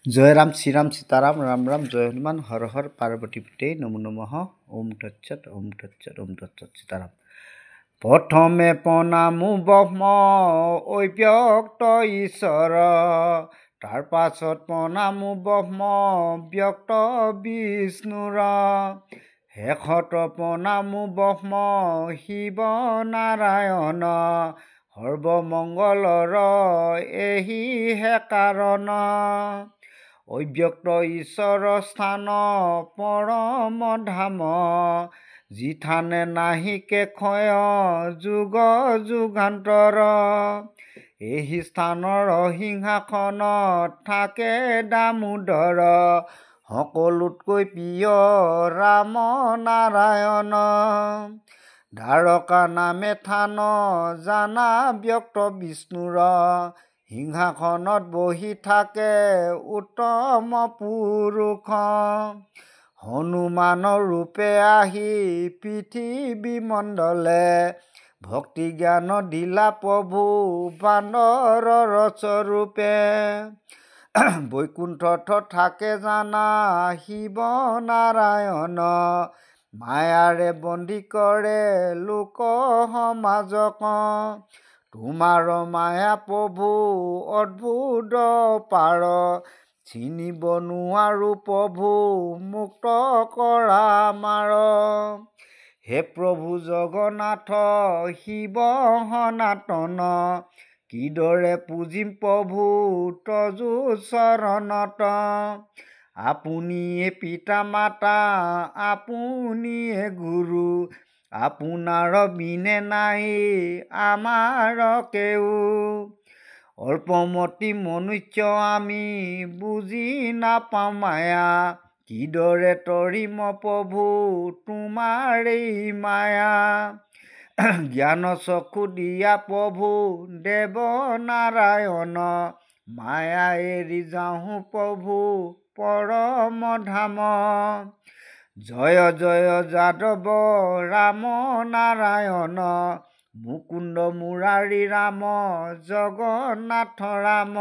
जय राम श्रीराम सीताराम राम राम जय हनुमान हर हर पार्वती पते नमो नमः ओम तत्सत ओम तत्सत ओम तत्सत सीताराम प्रथमे प्ৰণামো ব্ৰহ্ম অব্যক্ত ঈশ্বৰ তাৰ পাছত প্ৰণামো ব্ৰহ্ম ব্যক্ত বিষ্ণুৰ শেষত প্ৰণামো ব্ৰহ্ম শিৱ নাৰায়ণ সৰ্বমংগলৰ এহিহে কাৰণ অব্যক্ত ঈশ্বৰ স্থান পৰম ধাম যিথানে নাহিকে ক্ষয় যুগ যুগান্তৰ এই স্থানৰ সিংহাসনত থাকে দামোদৰ সকলোতকৈ প্ৰিয় ৰাম নাৰায়ণ দ্বাৰকা নামে থান জানা ব্যক্ত বিষ্ণুৰ সিংহাসনত বহি থাকে উত্তম পুৰুষ হনুমানৰ ৰূপে আহি পৃথিৱী মণ্ডলে ভক্তি জ্ঞান দিলা প্ৰভু বান্দৰৰ স্বৰূপে বৈকুণ্ঠত থাকে জানা শিৱ নাৰায়ণ মায়াৰে বন্দী কৰে লোক সমাজক তোমাৰ মায়া প্ৰভু অদ্ভুত পাৰ চিনিব নোৱাৰো প্ৰভু মুক্ত কৰা আমাৰ হে প্ৰভু জগন্নাথ শিৱ সনাতন কিদৰে পূজিম প্ৰভু তজু চৰণত আপুনিয়ে পিতা মাতা আপুনিয়ে গুৰু আপোনাৰ বিনে নাই আমাৰ কেও অল্পমতি মনুষ্য আমি বুজি নাপাওঁ মায়া কিদৰে তৰিম প্ৰভু তোমাৰেই মায়া জ্ঞান চক্ষু দিয়া প্ৰভু দেৱ নাৰায়ণ মায়া এৰি যাওঁ প্ৰভু পৰম ধাম জয় জয় যাদৱ ৰাম নাৰায়ণ মুকুন্দ মুৰাৰী ৰাম জগন্নাথ ৰাম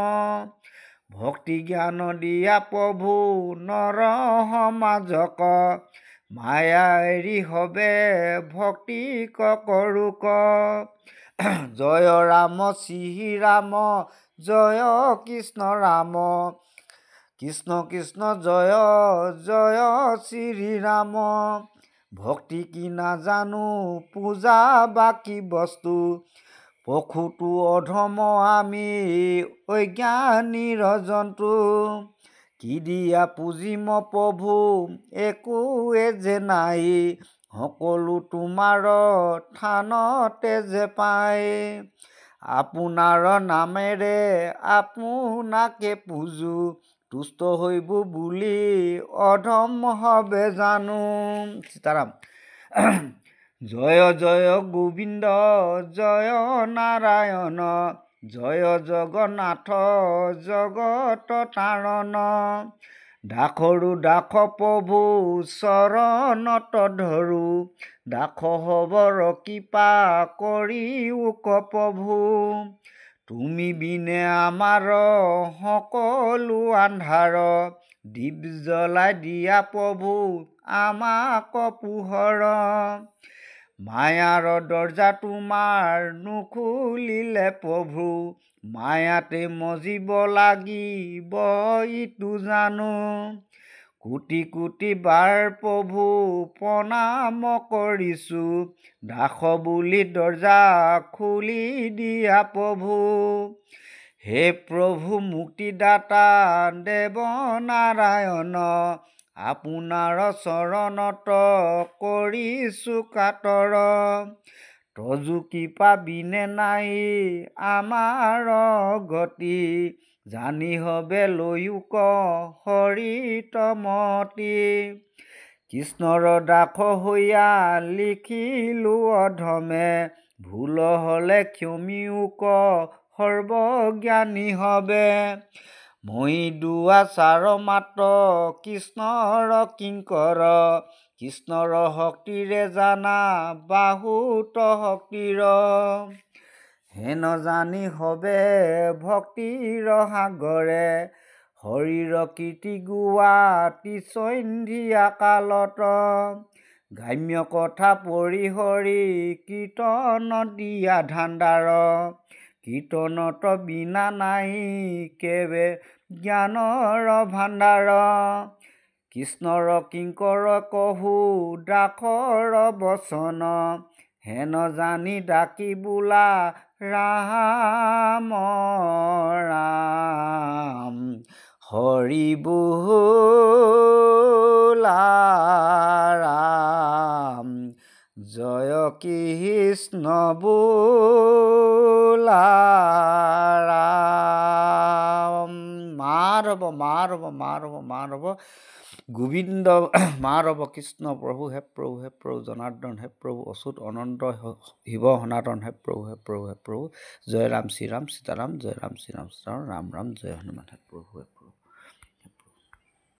ভক্তি জ্ঞান দিয়া প্ৰভু নৰ সমাজক মায়া এৰি হবে ভক্তি কৰোক জয় ৰাম শ্ৰী ৰাম জয় কৃষ্ণ ৰাম কৃষ্ণ কৃষ্ণ জয় জয় শ্ৰী ৰাম ভক্তি কি নাজানো পূজা বাকী বস্তু পশুটো অধম আমি অজ্ঞানীৰ জন্তু কি দিয়া পূজিম প্ৰভু একোৱে যে নাই সকলো তোমাৰ থানতে যে পায় আপোনাৰ নামেৰে আপোনাকে পূজো তুষ্ট হৈব বুলি অধম হবে জানো সীতাৰাম জয় জয় গোবিন্দ জয় নাৰায়ণ জয় জগন্নাথ জগত তাৰণ দাসৰো দাস প্ৰভু চৰণত ধৰো দাস হবৰ কৃপা কৰি উক প্ৰভু তুমি বিনে আমাৰ সকলো আন্ধাৰ দীপ জ্বলাই দিয়া প্ৰভু আমাক পোহৰ মায়াৰ দৰ্জা তোমাৰ নুখুলিলে প্ৰভু মায়াতে মজিব লাগিব ইটো জানো কোটি কোটি বাৰ প্ৰভু প্ৰণাম কৰিছোঁ দাস বুলি দৰ্জা খুলি দিয়া প্ৰভু হে প্ৰভু মুক্তিদাতা দেৱ নাৰায়ণ আপোনাৰ চৰণত কৰিছোঁ কাতৰ তজু কৃপা বিনে নাই আমাৰ গতি জানি হবে লৈয়োক হৰিতমতি কৃষ্ণৰ দাস হৈয়া লিখিলো অধমে ভুল হলে ক্ষমিয়োক সৰ্বজ্ঞানী হবে মই দুআচাৰ মাত্ৰ কৃষ্ণৰ কিংকৰ কৃষ্ণৰ শক্তিৰে জানা বাহুত শক্তিৰ হেন জানি হবে ভক্তিৰ সাগৰে হৰিৰ কীৰ্তি গোৱা সন্ধিয়া কালত গ্ৰাম্য কথা পৰি হৰি কীৰ্তন দিয়া ধান্দাৰ কীৰ্তনত বিনা নাই কেবে জ্ঞানৰ ভাণ্ডাৰ কৃষ্ণৰ কিংকৰ কহু দাসৰ বচন হেন জানি ডাকি বোলা ৰাম ৰাম হৰি বোলা ৰাম জয় কৃষ্ণ বোলা ৰাম মাধৱ মাধৱ মাধৱ মাধৱ গোবিন্দ মাধৱ কৃষ্ণ প্ৰভু হে প্ৰভু জনাৰ্দন হে প্ৰভু অচ্যুত অনন্ত শিৱ সনাতন হে প্ৰভু জয় ৰাম শ্ৰীৰাম সীতাৰাম জয় ৰাম শ্ৰীৰাম সীতাৰাম ৰাম ৰাম জয় হনুমান হে প্ৰভু